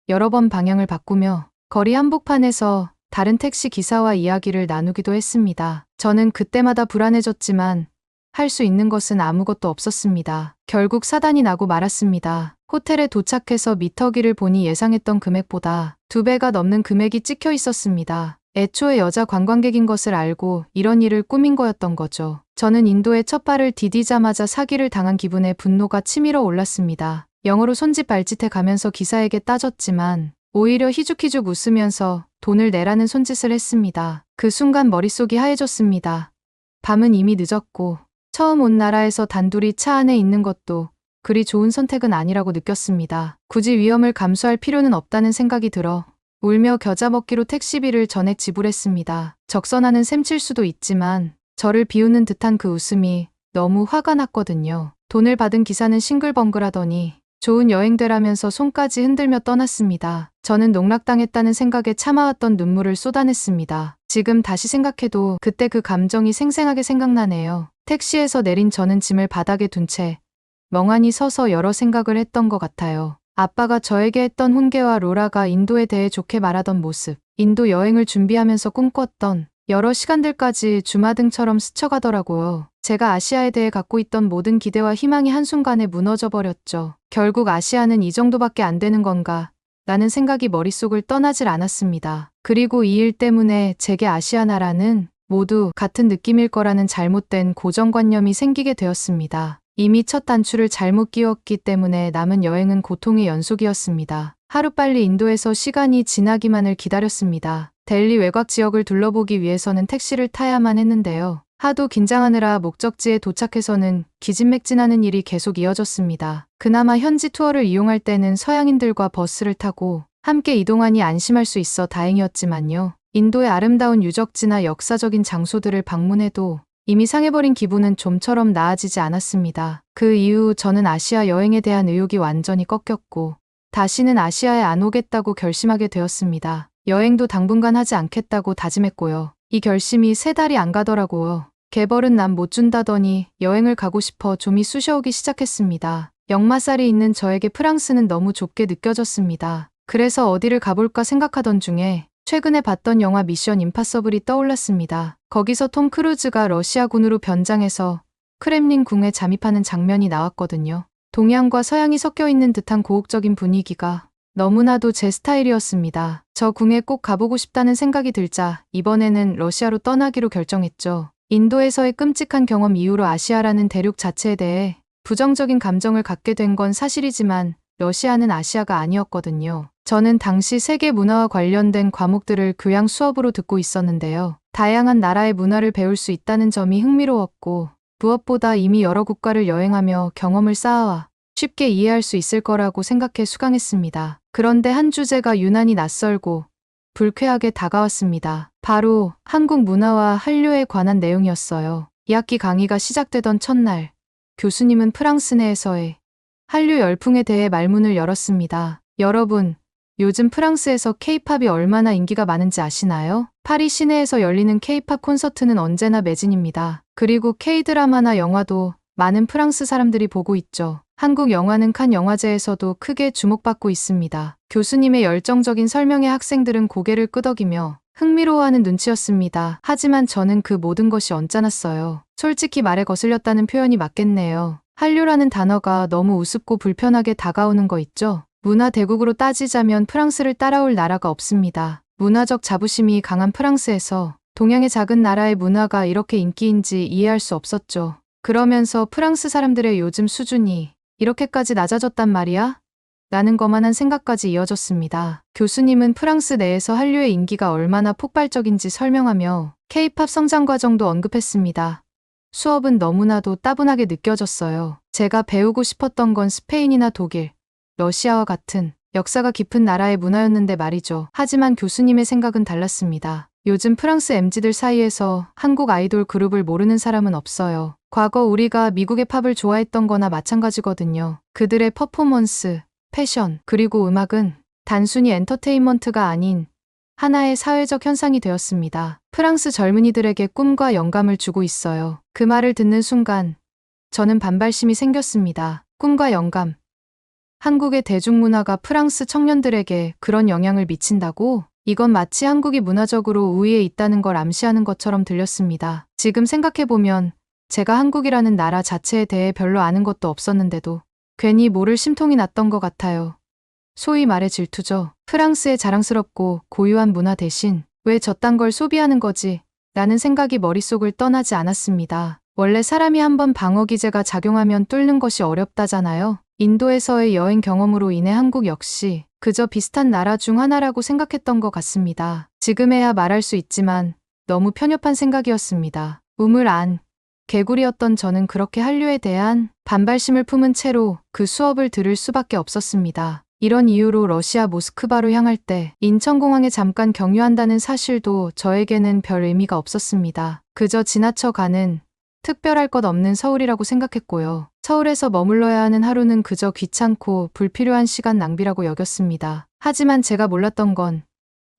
여러 번 방향을 바꾸며 거리 한복판에서 다른 택시 기사와 이야기를 나누기도 했습니다. 저는 그때마다 불안해졌지만 할 수 있는 것은 아무것도 없었습니다. 결국 사단이 나고 말았습니다. 호텔에 도착해서 미터기를 보니 예상했던 금액보다 2배가 넘는 금액이 찍혀 있었습니다. 애초에 여자 관광객인 것을 알고 이런 일을 꾸민 거였던 거죠. 저는 인도에 첫 발을 디디자마자 사기를 당한 기분에 분노가 치밀어 올랐습니다. 영어로 손짓 발짓해 가면서 기사에게 따졌지만 오히려 희죽희죽 웃으면서 돈을 내라는 손짓을 했습니다. 그 순간 머릿속이 하얘졌습니다. 밤은 이미 늦었고 처음 온 나라에서 단둘이 차 안에 있는 것도 그리 좋은 선택은 아니라고 느꼈습니다. 굳이 위험을 감수할 필요는 없다는 생각이 들어 울며 겨자 먹기로 택시비를 전액 지불했습니다. 적선하는 셈칠 수도 있지만 저를 비우는 듯한 그 웃음이 너무 화가 났거든요. 돈을 받은 기사는 싱글벙글하더니 좋은 여행 되라면서 손까지 흔들며 떠났습니다. 저는 농락당했다는 생각에 참아왔던 눈물을 쏟아냈습니다. 지금 다시 생각해도 그때 그 감정이 생생하게 생각나네요. 택시에서 내린 저는 짐을 바닥에 둔 채 멍하니 서서 여러 생각을 했던 것 같아요. 아빠가 저에게 했던 훈계와 로라가 인도에 대해 좋게 말하던 모습, 인도 여행을 준비하면서 꿈꿨던 여러 시간들까지 주마등처럼 스쳐가더라고요. 제가 아시아에 대해 갖고 있던 모든 기대와 희망이 한순간에 무너져 버렸죠. 결국 아시아는 이 정도밖에 안 되는 건가? 라는 생각이 머릿속을 떠나질 않았습니다. 그리고 이 일 때문에 제게 아시아 나라는 모두 같은 느낌일 거라는 잘못된 고정관념이 생기게 되었습니다. 이미 첫 단추를 잘못 끼웠기 때문에 남은 여행은 고통의 연속이었습니다. 하루빨리 인도에서 시간이 지나기만을 기다렸습니다. 델리 외곽 지역을 둘러보기 위해서는 택시를 타야만 했는데요. 하도 긴장하느라 목적지에 도착해서는 기진맥진하는 일이 계속 이어졌습니다. 그나마 현지 투어를 이용할 때는 서양인들과 버스를 타고 함께 이동하니 안심할 수 있어 다행이었지만요. 인도의 아름다운 유적지나 역사적인 장소들을 방문해도 이미 상해버린 기분은 좀처럼 나아지지 않았습니다. 그 이후 저는 아시아 여행에 대한 의욕이 완전히 꺾였고 다시는 아시아에 안 오겠다고 결심하게 되었습니다. 여행도 당분간 하지 않겠다고 다짐했고요. 이 결심이 3달이 안 가더라고요. 개벌은 남 못 준다더니 여행을 가고 싶어 좀이 쑤셔오기 시작했습니다. 역마살이 있는 저에게 프랑스는 너무 좁게 느껴졌습니다. 그래서 어디를 가볼까 생각하던 중에 최근에 봤던 영화 미션 임파서블이 떠올랐습니다. 거기서 톰 크루즈가 러시아군으로 변장해서 크렘린 궁에 잠입하는 장면이 나왔거든요. 동양과 서양이 섞여 있는 듯한 고혹적인 분위기가 너무나도 제 스타일이었습니다. 저 궁에 꼭 가보고 싶다는 생각이 들자 이번에는 러시아로 떠나기로 결정했죠. 인도에서의 끔찍한 경험 이후로 아시아라는 대륙 자체에 대해 부정적인 감정을 갖게 된 건 사실이지만 러시아는 아시아가 아니었거든요. 저는 당시 세계 문화와 관련된 과목들을 교양 수업으로 듣고 있었는데요. 다양한 나라의 문화를 배울 수 있다는 점이 흥미로웠고 무엇보다 이미 여러 국가를 여행하며 경험을 쌓아와 쉽게 이해할 수 있을 거라고 생각해 수강했습니다. 그런데 한 주제가 유난히 낯설고 불쾌하게 다가왔습니다. 바로 한국 문화와 한류에 관한 내용이었어요. 2학기 강의가 시작되던 첫날, 교수님은 프랑스 내에서의 한류 열풍에 대해 말문을 열었습니다. 여러분, 요즘 프랑스에서 K-팝이 얼마나 인기가 많은지 아시나요? 파리 시내에서 열리는 K-팝 콘서트는 언제나 매진입니다. 그리고 K-드라마나 영화도 많은 프랑스 사람들이 보고 있죠. 한국 영화는 칸 영화제에서도 크게 주목받고 있습니다. 교수님의 열정적인 설명에 학생들은 고개를 끄덕이며 흥미로워하는 눈치였습니다. 하지만 저는 그 모든 것이 언짢았어요. 솔직히 말해 거슬렸다는 표현이 맞겠네요. 한류라는 단어가 너무 우습고 불편하게 다가오는 거 있죠? 문화 대국으로 따지자면 프랑스를 따라올 나라가 없습니다. 문화적 자부심이 강한 프랑스에서 동양의 작은 나라의 문화가 이렇게 인기인지 이해할 수 없었죠. 그러면서 프랑스 사람들의 요즘 수준이 이렇게까지 낮아졌단 말이야? 라는 거만한 생각까지 이어졌습니다. 교수님은 프랑스 내에서 한류의 인기가 얼마나 폭발적인지 설명하며 K-팝 성장 과정도 언급했습니다. 수업은 너무나도 따분하게 느껴졌어요. 제가 배우고 싶었던 건 스페인이나 독일, 러시아와 같은 역사가 깊은 나라의 문화였는데 말이죠. 하지만 교수님의 생각은 달랐습니다. 요즘 프랑스 MZ들 사이에서 한국 아이돌 그룹을 모르는 사람은 없어요. 과거 우리가 미국의 팝을 좋아했던 거나 마찬가지거든요. 그들의 퍼포먼스, 패션, 그리고 음악은 단순히 엔터테인먼트가 아닌 하나의 사회적 현상이 되었습니다. 프랑스 젊은이들에게 꿈과 영감을 주고 있어요. 그 말을 듣는 순간 저는 반발심이 생겼습니다. 꿈과 영감. 한국의 대중문화가 프랑스 청년들에게 그런 영향을 미친다고? 이건 마치 한국이 문화적으로 우위에 있다는 걸 암시하는 것처럼 들렸습니다. 지금 생각해보면 제가 한국이라는 나라 자체에 대해 별로 아는 것도 없었는데도 괜히 모를 심통이 났던 것 같아요. 소위 말해 질투죠. 프랑스의 자랑스럽고 고유한 문화 대신 왜 저딴 걸 소비하는 거지? 라는 생각이 머릿속을 떠나지 않았습니다. 원래 사람이 한번 방어 기제가 작용하면 뚫는 것이 어렵다잖아요. 인도에서의 여행 경험으로 인해 한국 역시 그저 비슷한 나라 중 하나라고 생각했던 것 같습니다. 지금에야 말할 수 있지만 너무 편협한 생각이었습니다. 우물 안 개구리였던 저는 그렇게 한류에 대한 반발심을 품은 채로 그 수업을 들을 수밖에 없었습니다. 이런 이유로 러시아 모스크바로 향할 때 인천공항에 잠깐 경유한다는 사실도 저에게는 별 의미가 없었습니다. 그저 지나쳐가는 특별할 것 없는 서울이라고 생각했고요. 서울에서 머물러야 하는 하루는 그저 귀찮고 불필요한 시간 낭비라고 여겼습니다. 하지만 제가 몰랐던 건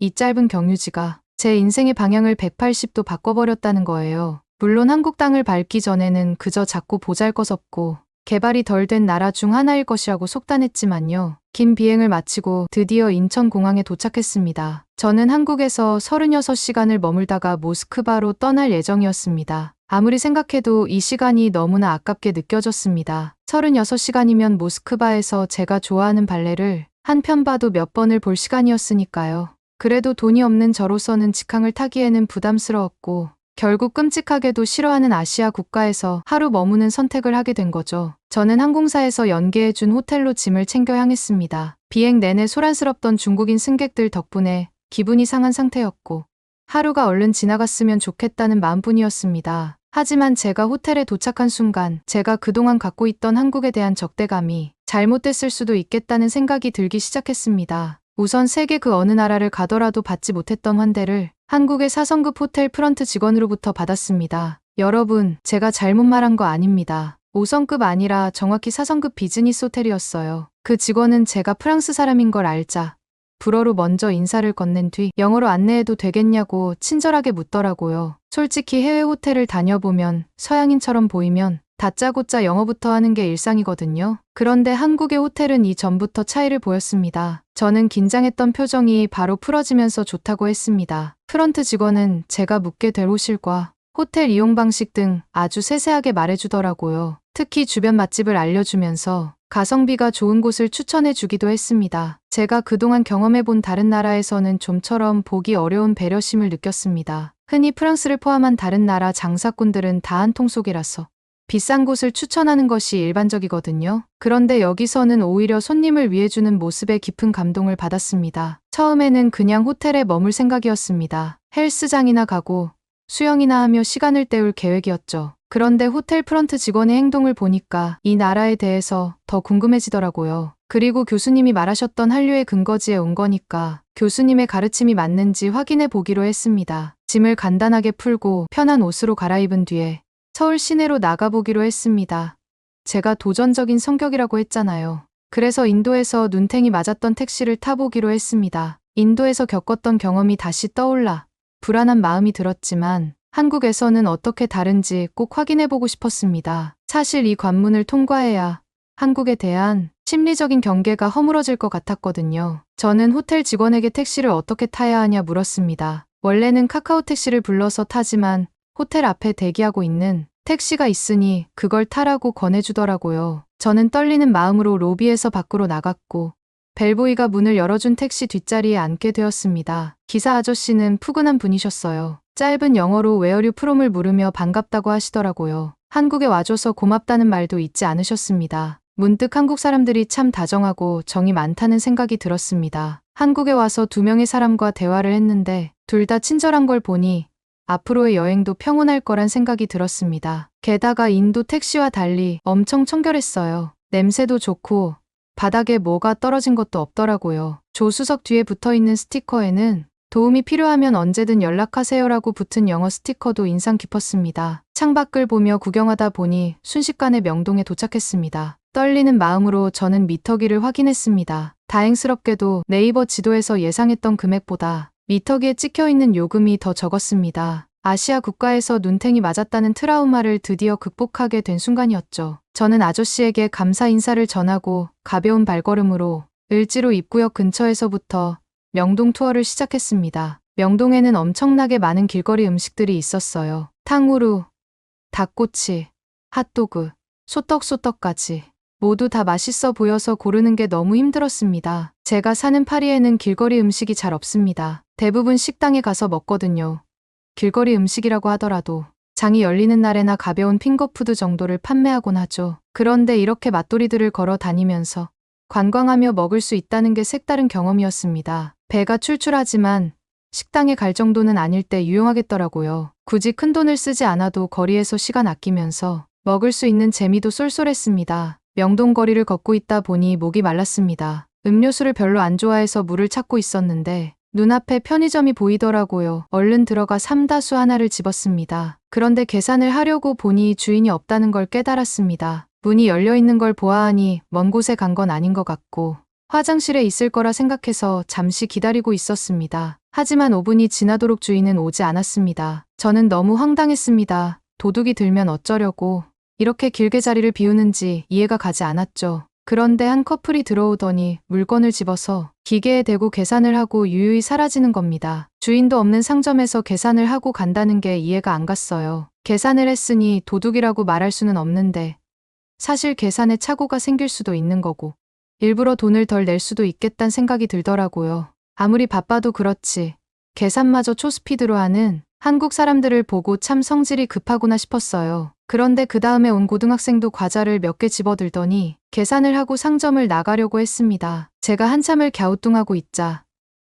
이 짧은 경유지가 제 인생의 방향을 180도 바꿔버렸다는 거예요. 물론 한국 땅을 밟기 전에는 그저 작고 보잘것없고 개발이 덜 된 나라 중 하나일 것이라고 속단했지만요. 긴 비행을 마치고 드디어 인천공항에 도착했습니다. 저는 한국에서 36시간을 머물다가 모스크바로 떠날 예정이었습니다. 아무리 생각해도 이 시간이 너무나 아깝게 느껴졌습니다. 36시간이면 모스크바에서 제가 좋아하는 발레를 한 편 봐도 몇 번을 볼 시간이었으니까요. 그래도 돈이 없는 저로서는 직항을 타기에는 부담스러웠고 결국 끔찍하게도 싫어하는 아시아 국가에서 하루 머무는 선택을 하게 된 거죠. 저는 항공사에서 연계해준 호텔로 짐을 챙겨 향했습니다. 비행 내내 소란스럽던 중국인 승객들 덕분에 기분이 상한 상태였고 하루가 얼른 지나갔으면 좋겠다는 마음뿐이었습니다. 하지만 제가 호텔에 도착한 순간 제가 그동안 갖고 있던 한국에 대한 적대감이 잘못됐을 수도 있겠다는 생각이 들기 시작했습니다. 우선 세계 그 어느 나라를 가더라도 받지 못했던 환대를 한국의 4성급 호텔 프런트 직원으로부터 받았습니다. 여러분, 제가 잘못 말한 거 아닙니다. 5성급 아니라 정확히 4성급 비즈니스 호텔이었어요. 그 직원은 제가 프랑스 사람인 걸 알자 불어로 먼저 인사를 건넨 뒤 영어로 안내해도 되겠냐고 친절하게 묻더라고요. 솔직히 해외 호텔을 다녀보면 서양인처럼 보이면 다짜고짜 영어부터 하는 게 일상이거든요. 그런데 한국의 호텔은 이전부터 차이를 보였습니다. 저는 긴장했던 표정이 바로 풀어지면서 좋다고 했습니다. 프런트 직원은 제가 묵게 될 호실과 호텔 이용 방식 등 아주 세세하게 말해주더라고요. 특히 주변 맛집을 알려주면서 가성비가 좋은 곳을 추천해 주기도 했습니다. 제가 그동안 경험해본 다른 나라에서는 좀처럼 보기 어려운 배려심을 느꼈습니다. 흔히 프랑스를 포함한 다른 나라 장사꾼들은 다 한 통속이라서 비싼 곳을 추천하는 것이 일반적이거든요. 그런데 여기서는 오히려 손님을 위해 주는 모습에 깊은 감동을 받았습니다. 처음에는 그냥 호텔에 머물 생각이었습니다. 헬스장이나 가고 수영이나 하며 시간을 때울 계획이었죠. 그런데 호텔 프런트 직원의 행동을 보니까 이 나라에 대해서 더 궁금해지더라고요. 그리고 교수님이 말하셨던 한류의 근거지에 온 거니까 교수님의 가르침이 맞는지 확인해 보기로 했습니다. 짐을 간단하게 풀고 편한 옷으로 갈아입은 뒤에 서울 시내로 나가보기로 했습니다. 제가 도전적인 성격이라고 했잖아요. 그래서 인도에서 눈탱이 맞았던 택시를 타보기로 했습니다. 인도에서 겪었던 경험이 다시 떠올라 불안한 마음이 들었지만 한국에서는 어떻게 다른지 꼭 확인해보고 싶었습니다. 사실 이 관문을 통과해야 한국에 대한 심리적인 경계가 허물어질 것 같았거든요. 저는 호텔 직원에게 택시를 어떻게 타야 하냐 물었습니다. 원래는 카카오 택시를 불러서 타지만 호텔 앞에 대기하고 있는 택시가 있으니 그걸 타라고 권해주더라고요. 저는 떨리는 마음으로 로비에서 밖으로 나갔고 벨보이가 문을 열어준 택시 뒷자리에 앉게 되었습니다. 기사 아저씨는 푸근한 분이셨어요. 짧은 영어로 웨어류 프롬을 물으며 반갑다고 하시더라고요. 한국에 와줘서 고맙다는 말도 잊지 않으셨습니다. 문득 한국 사람들이 참 다정하고 정이 많다는 생각이 들었습니다. 한국에 와서 2명의 사람과 대화를 했는데 둘 다 친절한 걸 보니 앞으로의 여행도 평온할 거란 생각이 들었습니다. 게다가 인도 택시와 달리 엄청 청결했어요. 냄새도 좋고 바닥에 뭐가 떨어진 것도 없더라고요. 조수석 뒤에 붙어있는 스티커에는 도움이 필요하면 언제든 연락하세요라고 붙은 영어 스티커도 인상 깊었습니다. 창밖을 보며 구경하다 보니 순식간에 명동에 도착했습니다. 떨리는 마음으로 저는 미터기를 확인했습니다. 다행스럽게도 네이버 지도에서 예상했던 금액보다 미터기에 찍혀있는 요금이 더 적었습니다. 아시아 국가에서 눈탱이 맞았다는 트라우마를 드디어 극복하게 된 순간이었죠. 저는 아저씨에게 감사 인사를 전하고 가벼운 발걸음으로 을지로 입구역 근처에서부터 명동 투어를 시작했습니다. 명동에는 엄청나게 많은 길거리 음식들이 있었어요. 탕후루, 닭꼬치, 핫도그, 소떡소떡까지. 모두 다 맛있어 보여서 고르는 게 너무 힘들었습니다. 제가 사는 파리에는 길거리 음식이 잘 없습니다. 대부분 식당에 가서 먹거든요. 길거리 음식이라고 하더라도 장이 열리는 날에나 가벼운 핑거푸드 정도를 판매하곤 하죠. 그런데 이렇게 맛돌이들을 걸어 다니면서 관광하며 먹을 수 있다는 게 색다른 경험이었습니다. 배가 출출하지만 식당에 갈 정도는 아닐 때 유용하겠더라고요. 굳이 큰 돈을 쓰지 않아도 거리에서 시간 아끼면서 먹을 수 있는 재미도 쏠쏠했습니다. 명동 거리를 걷고 있다 보니 목이 말랐습니다. 음료수를 별로 안 좋아해서 물을 찾고 있었는데 눈앞에 편의점이 보이더라고요. 얼른 들어가 삼다수 하나를 집었습니다. 그런데 계산을 하려고 보니 주인이 없다는 걸 깨달았습니다. 문이 열려 있는 걸 보아하니 먼 곳에 간 건 아닌 것 같고 화장실에 있을 거라 생각해서 잠시 기다리고 있었습니다. 하지만 5분이 지나도록 주인은 오지 않았습니다. 저는 너무 황당했습니다. 도둑이 들면 어쩌려고 이렇게 길게 자리를 비우는지 이해가 가지 않았죠. 그런데 한 커플이 들어오더니 물건을 집어서 기계에 대고 계산을 하고 유유히 사라지는 겁니다. 주인도 없는 상점에서 계산을 하고 간다는 게 이해가 안 갔어요. 계산을 했으니 도둑이라고 말할 수는 없는데 사실 계산에 착오가 생길 수도 있는 거고 일부러 돈을 덜 낼 수도 있겠다는 생각이 들더라고요. 아무리 바빠도 그렇지 계산마저 초스피드로 하는 한국 사람들을 보고 참 성질이 급하구나 싶었어요. 그런데 그 다음에 온 고등학생도 과자를 몇 개 집어들더니 계산을 하고 상점을 나가려고 했습니다. 제가 한참을 갸우뚱하고 있자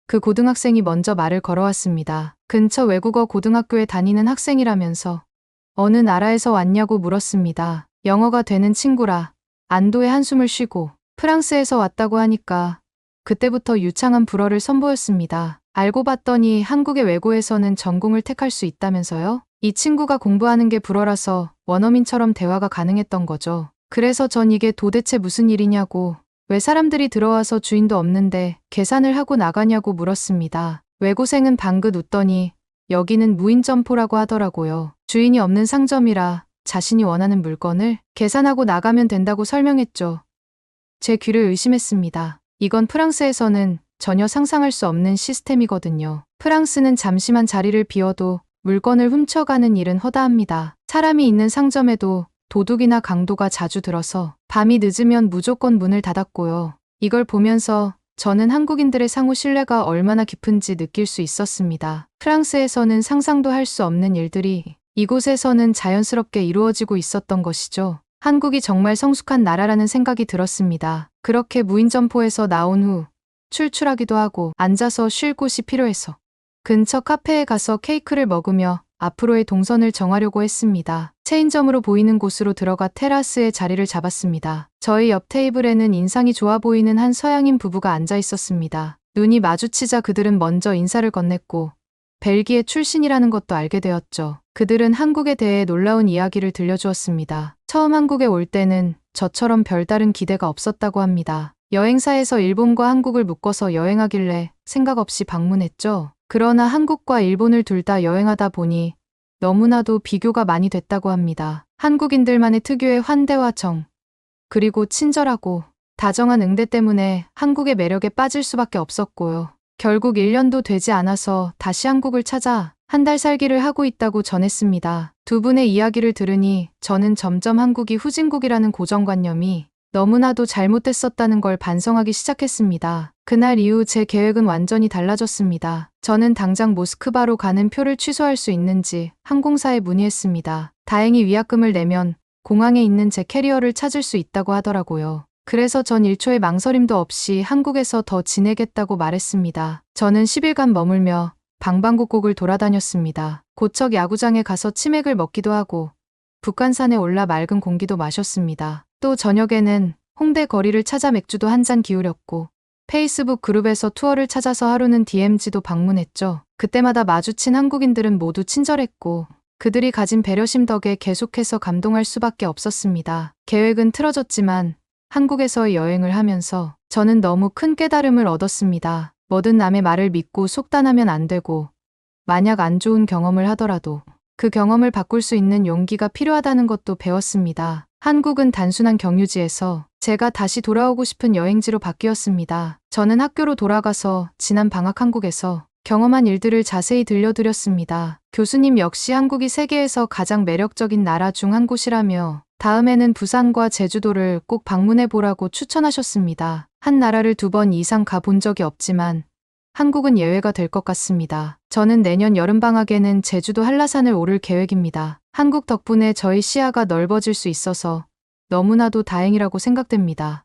그 고등학생이 먼저 말을 걸어왔습니다. 근처 외국어 고등학교에 다니는 학생이라면서 어느 나라에서 왔냐고 물었습니다. 영어가 되는 친구라 안도의 한숨을 쉬고 프랑스에서 왔다고 하니까 그때부터 유창한 불어를 선보였습니다. 알고 봤더니 한국의 외고에서는 전공을 택할 수 있다면서요? 이 친구가 공부하는 게 불어라서 원어민처럼 대화가 가능했던 거죠. 그래서 전 이게 도대체 무슨 일이냐고, 왜 사람들이 들어와서 주인도 없는데 계산을 하고 나가냐고 물었습니다. 외고생은 방긋 웃더니 여기는 무인점포라고 하더라고요. 주인이 없는 상점이라 자신이 원하는 물건을 계산하고 나가면 된다고 설명했죠. 제 귀를 의심했습니다. 이건 프랑스에서는 전혀 상상할 수 없는 시스템이거든요. 프랑스는 잠시만 자리를 비워도 물건을 훔쳐가는 일은 허다합니다. 사람이 있는 상점에도 도둑이나 강도가 자주 들어서 밤이 늦으면 무조건 문을 닫았고요. 이걸 보면서 저는 한국인들의 상호 신뢰가 얼마나 깊은지 느낄 수 있었습니다. 프랑스에서는 상상도 할 수 없는 일들이 이곳에서는 자연스럽게 이루어지고 있었던 것이죠. 한국이 정말 성숙한 나라라는 생각이 들었습니다. 그렇게 무인점포에서 나온 후 출출하기도 하고 앉아서 쉴 곳이 필요해서 근처 카페에 가서 케이크를 먹으며 앞으로의 동선을 정하려고 했습니다. 체인점으로 보이는 곳으로 들어가 테라스에 자리를 잡았습니다. 저희 옆 테이블에는 인상이 좋아 보이는 한 서양인 부부가 앉아 있었습니다. 눈이 마주치자 그들은 먼저 인사를 건넸고 벨기에 출신이라는 것도 알게 되었죠. 그들은 한국에 대해 놀라운 이야기를 들려주었습니다. 처음 한국에 올 때는 저처럼 별다른 기대가 없었다고 합니다. 여행사에서 일본과 한국을 묶어서 여행하길래 생각 없이 방문했죠. 그러나 한국과 일본을 둘 다 여행하다 보니 너무나도 비교가 많이 됐다고 합니다. 한국인들만의 특유의 환대와 정, 그리고 친절하고 다정한 응대 때문에 한국의 매력에 빠질 수밖에 없었고요. 결국 1년도 되지 않아서 다시 한국을 찾아 한 달 살기를 하고 있다고 전했습니다. 두 분의 이야기를 들으니 저는 점점 한국이 후진국이라는 고정관념이 너무나도 잘못됐었다는 걸 반성하기 시작했습니다. 그날 이후 제 계획은 완전히 달라졌습니다. 저는 당장 모스크바로 가는 표를 취소할 수 있는지 항공사에 문의했습니다. 다행히 위약금을 내면 공항에 있는 제 캐리어를 찾을 수 있다고 하더라고요. 그래서 전 1초의 망설임도 없이 한국에서 더 지내겠다고 말했습니다. 저는 10일간 머물며 방방곡곡을 돌아다녔습니다. 고척 야구장에 가서 치맥을 먹기도 하고 북한산에 올라 맑은 공기도 마셨습니다. 또 저녁에는 홍대 거리를 찾아 맥주도 한 잔 기울였고 페이스북 그룹에서 투어를 찾아서 하루는 DMZ도 방문했죠. 그때마다 마주친 한국인들은 모두 친절했고 그들이 가진 배려심 덕에 계속해서 감동할 수밖에 없었습니다. 계획은 틀어졌지만 한국에서의 여행을 하면서 저는 너무 큰 깨달음을 얻었습니다. 뭐든 남의 말을 믿고 속단하면 안 되고 만약 안 좋은 경험을 하더라도 그 경험을 바꿀 수 있는 용기가 필요하다는 것도 배웠습니다. 한국은 단순한 경유지에서 제가 다시 돌아오고 싶은 여행지로 바뀌었습니다. 저는 학교로 돌아가서 지난 방학 한국에서 경험한 일들을 자세히 들려드렸습니다. 교수님 역시 한국이 세계에서 가장 매력적인 나라 중 한 곳이라며 다음에는 부산과 제주도를 꼭 방문해 보라고 추천하셨습니다. 한 나라를 2번 이상 가본 적이 없지만 한국은 예외가 될 것 같습니다. 저는 내년 여름방학에는 제주도 한라산을 오를 계획입니다. 한국 덕분에 저희 시야가 넓어질 수 있어서 너무나도 다행이라고 생각됩니다.